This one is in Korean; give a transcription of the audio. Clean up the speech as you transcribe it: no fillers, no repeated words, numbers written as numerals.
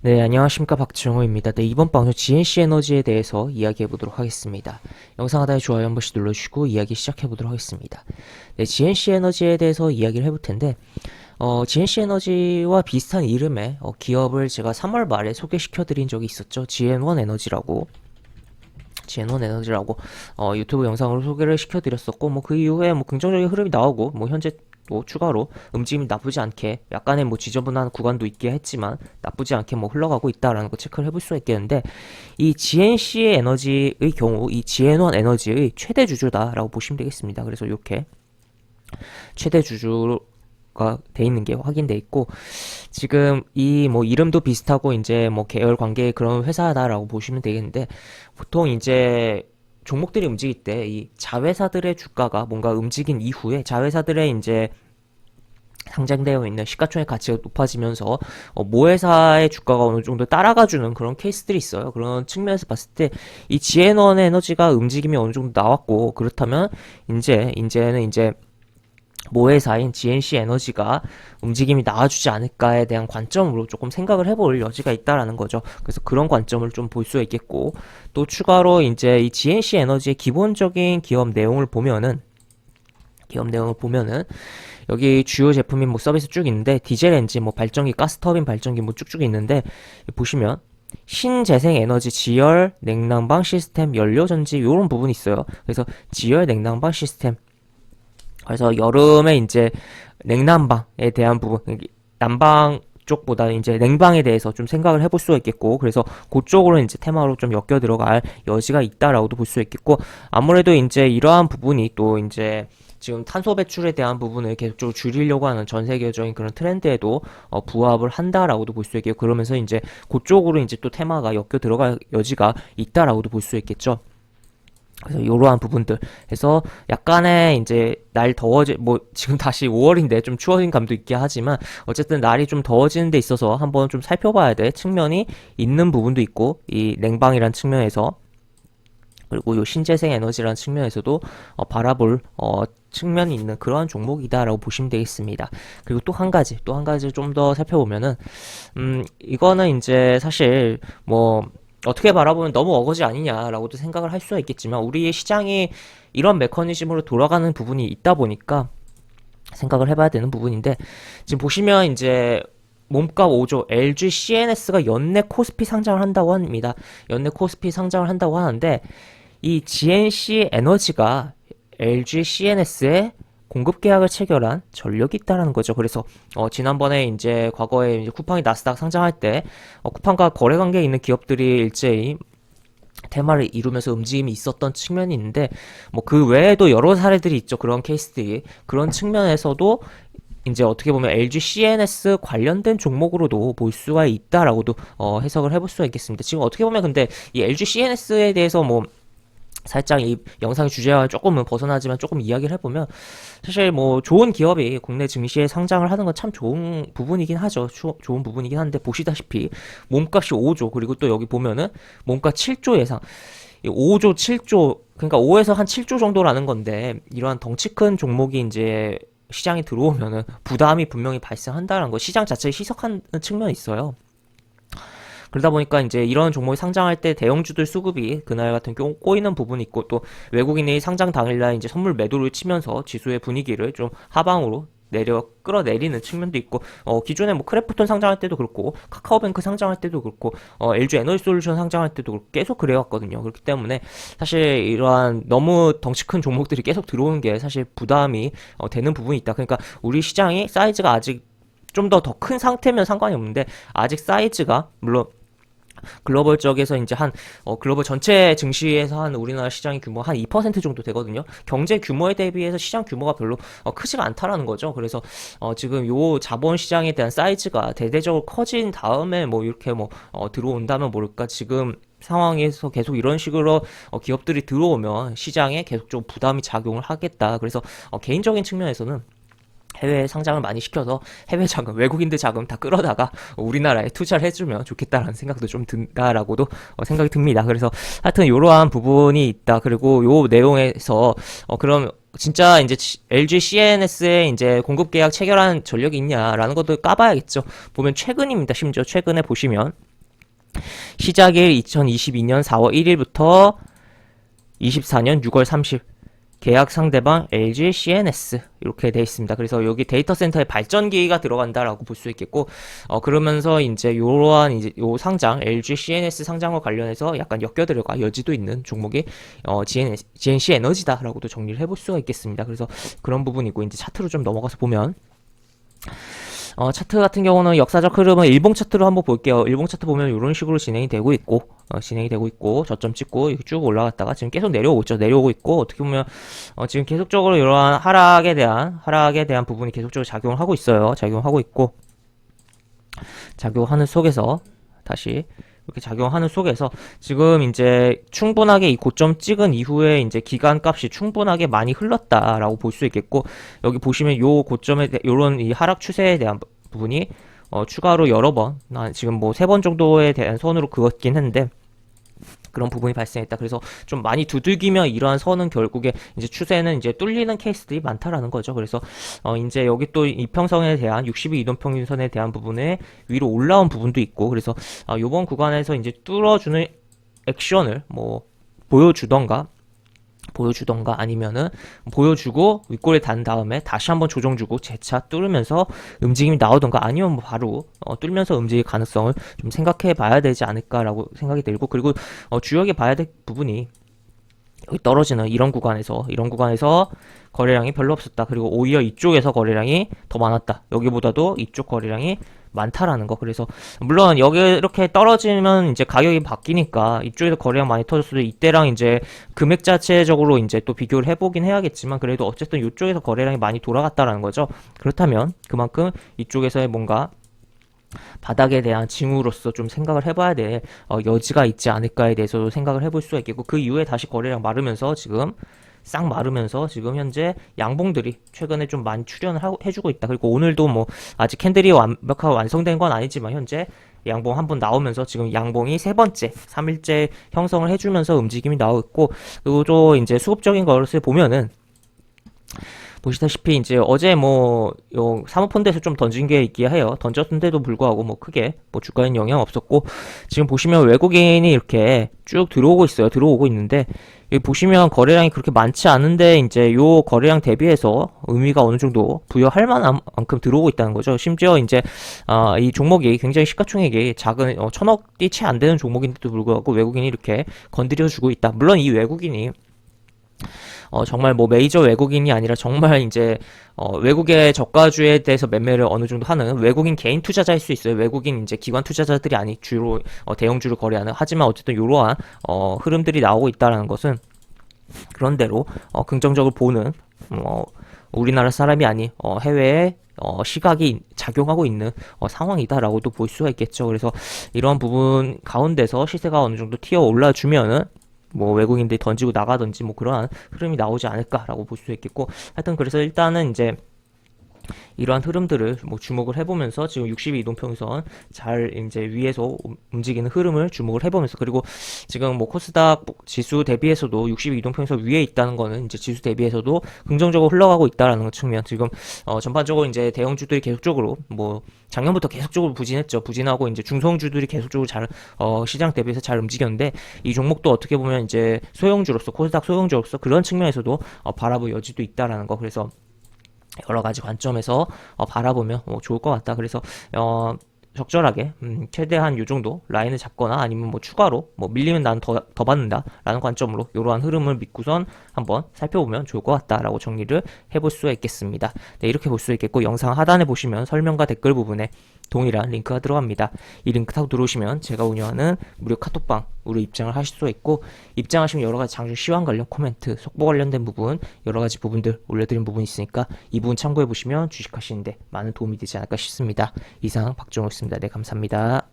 네, 안녕하십니까. 박정호입니다. 네, 이번 방송 GNC 에너지에 대해서 이야기해 보도록 하겠습니다. 영상 하단에 좋아요 한 번씩 눌러주시고 이야기 시작해 보도록 하겠습니다. 네, GNC 에너지에 대해서 이야기를 해볼 텐데, GNC 에너지와 비슷한 이름의 기업을 제가 3월 말에 소개시켜 드린 적이 있었죠. GN1 에너지라고. GN1 에너지라고 유튜브 영상으로 소개를 시켜드렸었고, 뭐 그 이후에 뭐 긍정적인 흐름이 나오고, 뭐 현재 또 추가로 움직임이 나쁘지 않게 약간의 뭐 지저분한 구간도 있긴 했지만 나쁘지 않게 뭐 흘러가고 있다라는 거 체크를 해볼 수가 있겠는데, 이 GNC 에너지의 경우 이 GN1 에너지의 최대 주주다라고 보시면 되겠습니다. 그래서 이렇게 최대 주주가 돼 있는 게 확인돼 있고, 지금 이 뭐 이름도 비슷하고 이제 뭐 계열 관계의 그런 회사다라고 보시면 되겠는데, 보통 이제 종목들이 움직일 때 이 자회사들의 주가가 뭔가 움직인 이후에 자회사들의 이제 상장되어 있는 시가총액 가치가 높아지면서 모회사의 주가가 어느 정도 따라가주는 그런 케이스들이 있어요. 그런 측면에서 봤을 때 이 GN1 에너지가 움직임이 어느 정도 나왔고, 그렇다면 이제는 이제 모회사인 GNC 에너지가 움직임이 나와주지 않을까에 대한 관점으로 조금 생각을 해볼 여지가 있다라는 거죠. 그래서 그런 관점을 좀 볼 수 있겠고, 또 추가로 이제 이 GNC 에너지의 기본적인 기업 내용을 보면은 여기 주요 제품인 뭐 서비스 쭉 있는데, 디젤 엔진, 뭐 발전기, 가스터빈 발전기 뭐 쭉쭉 있는데, 보시면 신재생 에너지 지열 냉난방 시스템 연료전지 이런 부분이 있어요. 그래서 지열 냉난방 시스템, 그래서 여름에 이제 냉난방에 대한 부분, 난방 쪽보다 이제 냉방에 대해서 좀 생각을 해볼 수가 있겠고, 그래서 그쪽으로 이제 테마로 좀 엮여 들어갈 여지가 있다라고도 볼 수 있겠고, 아무래도 이제 이러한 부분이 또 이제 지금 탄소 배출에 대한 부분을 계속적으로 줄이려고 하는 전 세계적인 그런 트렌드에도 부합을 한다라고도 볼 수 있겠고, 그러면서 이제 그쪽으로 이제 또 테마가 엮여 들어갈 여지가 있다라고도 볼 수 있겠죠. 그래서 이러한 부분들 해서 약간의 이제 날 더워지 뭐 지금 다시 5월인데 좀 추워진 감도 있긴 하지만, 어쨌든 날이 좀 더워지는 데 있어서 한번 좀 살펴봐야 될 측면이 있는 부분도 있고, 이 냉방이란 측면에서, 그리고 요 신재생 에너지라는 측면에서도 바라볼 측면이 있는 그러한 종목이다라고 보시면 되겠습니다. 그리고 또 한 가지 좀 더 살펴보면은, 이거는 이제 사실 뭐 어떻게 바라보면 너무 어거지 아니냐라고도 생각을 할 수가 있겠지만, 우리의 시장이 이런 메커니즘으로 돌아가는 부분이 있다 보니까 생각을 해봐야 되는 부분인데, 지금 보시면 이제 몸값 5조 LG CNS가 연내 코스피 상장을 한다고 합니다. 연내 코스피 상장을 한다고 하는데, 이 GNC 에너지가 LG CNS에 공급 계약을 체결한 전력이 있다라는 거죠. 그래서 지난번에 이제 과거에 이제 쿠팡이 나스닥 상장할 때 쿠팡과 거래 관계에 있는 기업들이 일제히 테마를 이루면서 움직임이 있었던 측면이 있는데, 뭐 그 외에도 여러 사례들이 있죠. 그런 케이스들이. 그런 측면에서도 이제 어떻게 보면 LG CNS 관련된 종목으로도 볼 수가 있다라고도 해석을 해볼 수가 있겠습니다. 지금 어떻게 보면 근데 이 LG CNS에 대해서 뭐 살짝 이 영상의 주제와 조금은 벗어나지만 조금 이야기를 해보면, 사실 뭐 좋은 기업이 국내 증시에 상장을 하는 건 참 좋은 부분이긴 하죠. 좋은 부분이긴 한데, 보시다시피 몸값이 5조, 그리고 또 여기 보면은 몸값 7조 예상, 5조 7조, 그러니까 5에서 한 7조 정도라는 건데, 이러한 덩치 큰 종목이 이제 시장에 들어오면은 부담이 분명히 발생한다는 거, 시장 자체에 희석하는 측면이 있어요. 그러다 보니까 이제 이런 종목이 상장할 때 대형주들 수급이 그날 같은 경우 꼬이는 부분이 있고, 또 외국인이 상장 당일날 이제 선물 매도를 치면서 지수의 분위기를 좀 하방으로 끌어내리는 측면도 있고, 기존에 뭐 크래프톤 상장할 때도 그렇고, 카카오뱅크 상장할 때도 그렇고, LG 에너지솔루션 상장할 때도 그렇고, 계속 그래왔거든요. 그렇기 때문에 사실 이러한 너무 덩치 큰 종목들이 계속 들어오는 게 사실 부담이 되는 부분이 있다. 그러니까 우리 시장이 사이즈가 아직 좀 더 큰 상태면 상관이 없는데, 아직 사이즈가 물론 글로벌 쪽에서 이제 글로벌 전체 증시에서 한 우리나라 시장의 규모 한 2% 정도 되거든요. 경제 규모에 대비해서 시장 규모가 별로 크지가 않다라는 거죠. 그래서 지금 요 자본 시장에 대한 사이즈가 대대적으로 커진 다음에 뭐 이렇게 뭐 들어온다면 모를까, 지금 상황에서 계속 이런 식으로 기업들이 들어오면 시장에 계속 좀 부담이 작용을 하겠다. 그래서 개인적인 측면에서는 해외 상장을 많이 시켜서 해외 자금, 외국인들 자금 다 끌어다가 우리나라에 투자를 해주면 좋겠다라는 생각도 좀 든다라고도 생각이 듭니다. 그래서 하여튼 이러한 부분이 있다. 그리고 요 내용에서 그럼 진짜 이제 LG CNS에 이제 공급 계약 체결한 전력이 있냐라는 것도 까봐야겠죠. 보면 최근입니다. 심지어 최근에 보시면 시작일 2022년 4월 1일부터 24년 6월 30일. 계약 상대방 LG CNS 이렇게 돼 있습니다. 그래서 여기 데이터 센터에 발전기가 들어간다라고 볼 수 있겠고, 그러면서 이제 요러한 이제 요 상장 LG CNS 상장과 관련해서 약간 엮여들어가 여지도 있는 종목이 GNC 에너지다라고도 정리를 해볼 수가 있겠습니다. 그래서 그런 부분이고, 이제 차트로 좀 넘어가서 보면. 차트 같은 경우는 역사적 흐름은 일봉 차트로 한번 볼게요. 일봉 차트 보면 이런 식으로 진행이 되고 있고, 저점 찍고 이렇게 쭉 올라갔다가 지금 계속 내려오고 있죠. 내려오고 있고, 어떻게 보면 지금 계속적으로 이러한 하락에 대한 부분이 계속적으로 작용을 하고 있어요. 작용하고 있고, 작용하는 속에서 다시 이렇게 작용하는 속에서 지금 이제 충분하게 이 고점 찍은 이후에 이제 기간값이 충분하게 많이 흘렀다라고 볼 수 있겠고, 여기 보시면 요 고점에 요런 이 하락 추세에 대한 부분이 추가로 여러 번, 지금 뭐 3번 정도에 대한 선으로 그었긴 했는데, 그런 부분이 발생했다. 그래서 좀 많이 두들기면 이러한 선은 결국에 이제 추세는 이제 뚫리는 케이스들이 많다라는 거죠. 그래서 이제 여기 또 이평선에 대한 62 이동평균선에 대한 부분에 위로 올라온 부분도 있고, 그래서 요번 구간에서 이제 뚫어주는 액션을 뭐 보여주던가 아니면은 보여주고 윗골에 단 다음에 다시 한번 조정주고 재차 뚫으면서 움직임이 나오던가, 아니면 뭐 바로 뚫면서 움직일 가능성을 좀 생각해 봐야 되지 않을까라고 생각이 들고, 그리고 주요하게 봐야 될 부분이 여기 떨어지는 이런 구간에서 거래량이 별로 없었다. 그리고 오히려 이쪽에서 거래량이 더 많았다. 여기보다도 이쪽 거래량이 많다라는 거. 그래서 물론 여기 이렇게 떨어지면 이제 가격이 바뀌니까 이쪽에서 거래량 많이 터졌어도 이때랑 이제 금액 자체적으로 이제 또 비교를 해보긴 해야겠지만, 그래도 어쨌든 이쪽에서 거래량이 많이 돌아갔다라는 거죠. 그렇다면 그만큼 이쪽에서의 뭔가 바닥에 대한 징후로서 좀 생각을 해봐야 될 여지가 있지 않을까에 대해서도 생각을 해볼 수가 있겠고, 그 이후에 다시 거래량 마르면서 지금 싹 마르면서 지금 현재 양봉들이 최근에 좀 많이 출현을 해주고 있다. 그리고 오늘도 뭐 아직 캔들이 완벽하게 완성된 건 아니지만 현재 양봉 한번 나오면서 지금 양봉이 3번째 3일째 형성을 해주면서 움직임이 나오고 있고, 그리고 또 이제 수급적인 것을 보면은 보시다시피 이제 어제 뭐 사모펀드에서 좀 던진 게 있긴 해요. 던졌는데도 불구하고 뭐 크게 뭐 주가에는 영향 없었고, 지금 보시면 외국인이 이렇게 쭉 들어오고 있어요. 들어오고 있는데, 여기 보시면 거래량이 그렇게 많지 않은데 이제 요 거래량 대비해서 의미가 어느 정도 부여할 만한 만큼 들어오고 있다는 거죠. 심지어 이제 이 종목이 굉장히 시가총액이 작은 1000억이 채 안 되는 종목인데도 불구하고 외국인이 이렇게 건드려주고 있다. 물론 이 외국인이 정말 뭐 메이저 외국인이 아니라 정말 이제 외국의 저가주에 대해서 매매를 어느 정도 하는 외국인 개인 투자자일 수 있어요. 외국인 이제 기관 투자자들이 아니 주로 대형주를 거래하는. 하지만 어쨌든 이러한 흐름들이 나오고 있다라는 것은 그런대로 긍정적으로 보는 우리나라 사람이 아닌 해외에 시각이 작용하고 있는 상황이다라고도 볼 수가 있겠죠. 그래서 이런 부분 가운데서 시세가 어느 정도 튀어 올라주면은 뭐 외국인들이 던지고 나가든지 뭐 그러한 흐름이 나오지 않을까라고 볼 수 있겠고, 하여튼 그래서 일단은 이제 이러한 흐름들을 뭐 주목을 해보면서 지금 62 이동평선 잘 이제 위에서 움직이는 흐름을 주목을 해보면서, 그리고 지금 뭐 코스닥 지수 대비해서도 62 이동평선 위에 있다는 거는 이제 지수 대비해서도 긍정적으로 흘러가고 있다라는 측면. 지금 전반적으로 이제 대형주들이 계속적으로 뭐 작년부터 계속적으로 부진했죠. 부진하고 이제 중소형주들이 계속적으로 잘 시장 대비해서 잘 움직였는데, 이 종목도 어떻게 보면 이제 소형주로서 코스닥 소형주로서 그런 측면에서도 바라볼 여지도 있다라는 거. 그래서 여러 가지 관점에서 바라보면 좋을 것 같다. 그래서 적절하게 최대한 요 정도 라인을 잡거나 아니면 뭐 추가로 뭐 밀리면 난 더 받는다 라는 관점으로 이러한 흐름을 믿고선 한번 살펴보면 좋을 것 같다 라고 정리를 해볼 수가 있겠습니다. 네, 이렇게 볼 수 있겠고, 영상 하단에 보시면 설명과 댓글 부분에 동일한 링크가 들어갑니다. 이 링크 타고 들어오시면 제가 운영하는 무료 카톡방으로 입장을 하실 수 있고, 입장하시면 여러가지 장중 시황 관련 코멘트, 속보 관련된 부분 여러가지 부분들 올려드린 부분이 있으니까 이 부분 참고해보시면 주식하시는데 많은 도움이 되지 않을까 싶습니다. 이상 박정호였습니다. 네, 감사합니다.